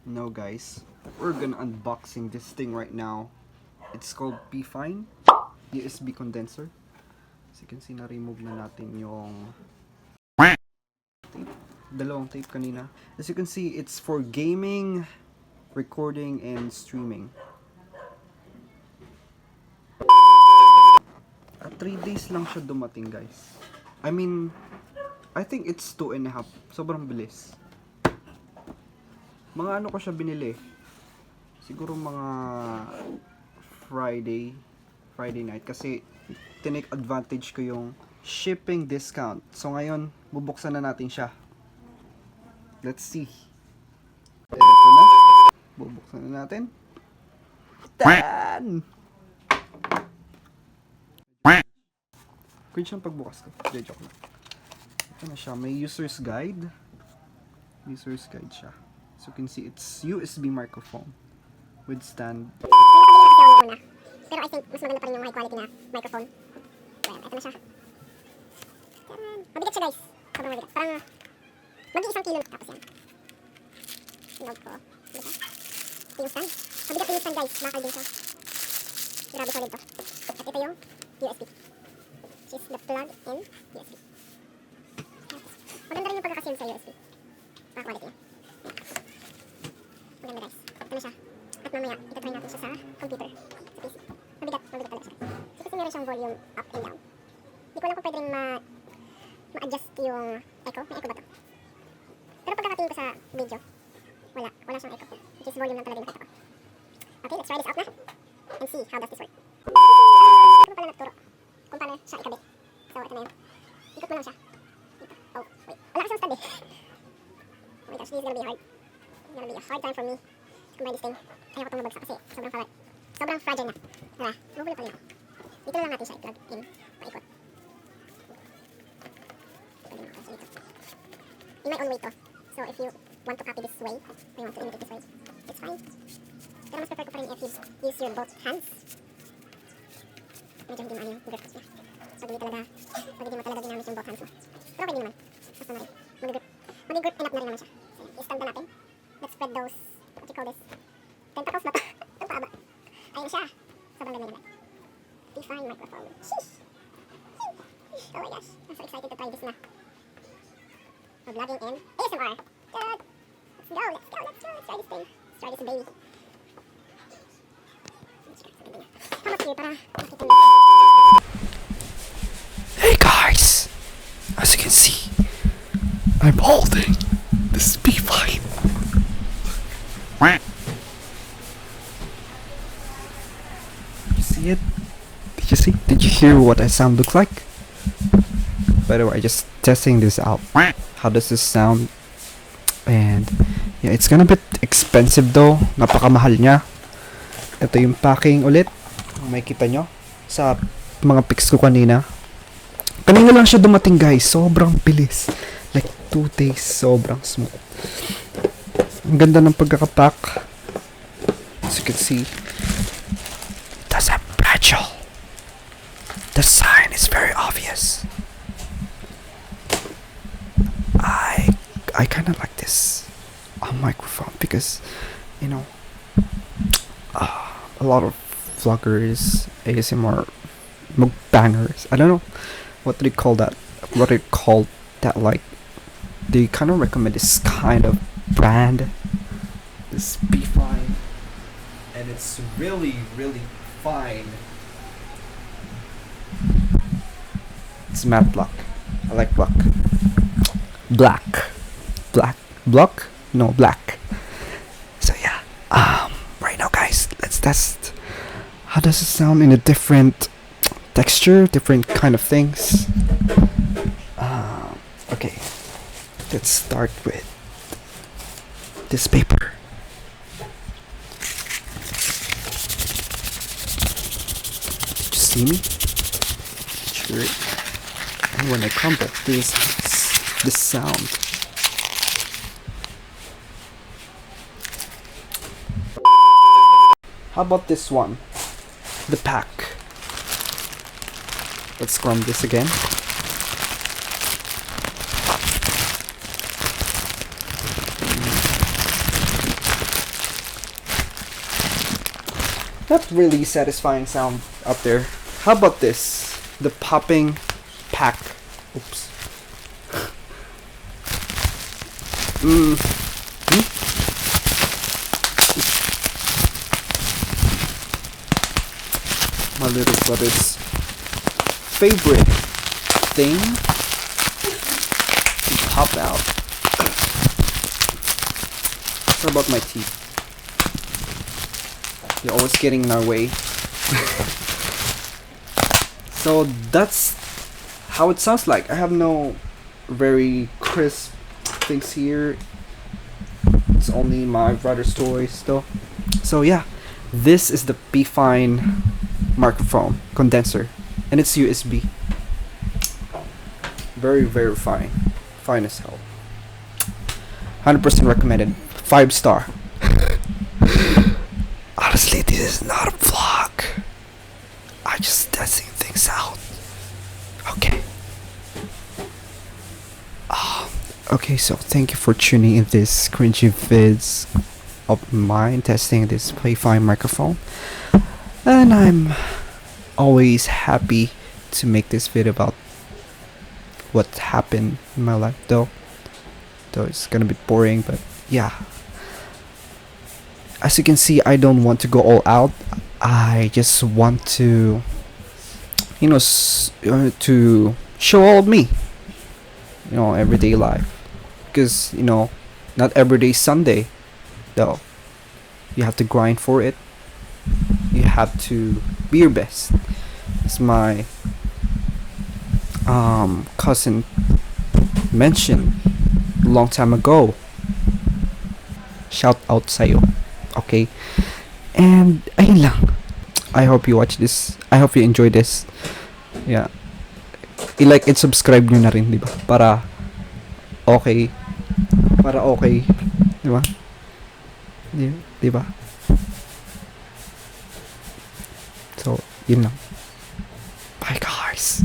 No guys, we're gonna unboxing this thing right now. It's called FIFINE USB condenser. As you can see, na-remove na natin yung tape. Dalawang tape kanina. As you can see, it's for gaming, recording, and streaming. 3 days lang siya dumating guys. I think it's 2.5. Sobrang bilis. Mga ano ko siya binili? Siguro mga Friday night kasi tinake advantage ko yung shipping discount. So ngayon, bubuksan na natin siya. Let's see. Ito na. Bubuksan na natin. Tan! Quit siyang pagbukas ko. Joke lang. Ito na siya. May user's guide. User's guide siya. So you can see it's USB microphone with stand. May nakabili kasi ako una. Pero I think mas maganda pa rin yung high quality na microphone. So ayan, ito na siya. Taran! Mabigat siya guys. Sobrang mabigat. Parang mag-iisang kilo. Tapos yan. Log ko. Ito yung stand. Mabigat yung stand guys. Bakal din siya. Grabe solid to. At ito yung USB. Which is the plug in USB. Maganda rin yung pagkakasil sa USB. Para quality niya. Maganda guys. Ito na siya. At mamaya, itatry natin siya sa computer. Sa PC. Mabigat talaga siya. So kasi meron siyang volume up and down. Hindi ko alam kung pwede rin ma-adjust yung echo. May echo ba to? Pero pagkakatingin ko sa video, wala siyang echo. Which is volume lang talaga yung nakita ko. Okay, let's try this out na. And see how does this work. Ano pala nagturo? Kung paano siya ikabit. So, ito na yun. Ikot mo lang siya. Dito. Oh, wait. Wala kasi yung stud eh. Oh my gosh, this is gonna be hard. It's gonna be a hard time for me to combine this thing. Ayaw ko itong mabagsak kasi sobrang fragile na. Tara, magugulo pa rin ako. Dito lang natin siya i-plug in. Paikot. Pwede mo kasi ikot. In my own way to. So, if you want to copy this way, or you want to imitate this way, it's fine. Pero mas prefer ko pa rin if you use your both hands. Medyo hindi maano yung grip niya. Pag hindi mo talaga ginamit yung both hands mo. Pero pwede naman. Basta na rin. Mag-grip enough na rin naman siya. So, i-stand na natin. Let's spread those, what you call this? Tentacles ba ito? Itong paaba. Ayun siya. Sobrang ganda naman. FIFINE Microphone. Sheesh! Oh my gosh. I'm so excited to try this na. We're vlogging in ASMR. Good! Let's try this thing. Let's try this baby. Hey guys! As you can see, I'm holding this FIFINE. You see it? Did you see? Did you hear what that sound looks like? By the way, just testing this out. How does this sound? And yeah, it's gonna be expensive though. Napakamahal niya. Ito yung packing ulit. Makikita nyo sa mga pics ko kanina. Kanina lang siya dumating guys. Sobrang bilis. Like 2 days. Sobrang smooth. Ang ganda ng pagkakapack. As you can see, it doesn't fragile. The sign is very obvious. I kind of like this microphone because, you know, a lot of vloggers, ASMR mukbangers, I don't know what they call that, like they kind of recommend this kind of brand, this FIFINE, and it's really fine. It's matte black. I like black. Black. So yeah, right now guys, let's test how does it sound in a different texture, different kind of things. Okay, let's start with this paper. Did you see me? Sure. And when I crumble, this sound. How about this one? The pack. Let's crumb this again. Not really satisfying sound up there. How about this? The popping pack. Oops. My little brother's favorite thing to pop out. What about my teeth? They're always getting in our way. So that's how it sounds like. I have no very crisp things here. It's only my brother's toys though. So yeah, this is the FIFINE microphone condenser, and it's USB. Very fine, fine as hell. 100% recommended. 5-star. Honestly, this is not a vlog. I just testing things out. Okay. Okay, so thank you for tuning in this cringy vids of mine testing this FIFINE microphone. And I'm always happy to make this video about what happened in my life though it's gonna be boring, but yeah, as you can see, I don't want to go all out. I just want to to show all of me, everyday life, because not every day Sunday though. You have to grind for it. You have to be your best. As my cousin mentioned a long time ago. Shout out sa'yo. Okay? And ayun lang. I hope you watch this. I hope you enjoy this. Yeah. I-like and subscribe nyo na rin, di ba? Para okay. Di ba? Di ba? So, yun lang. Bye guys.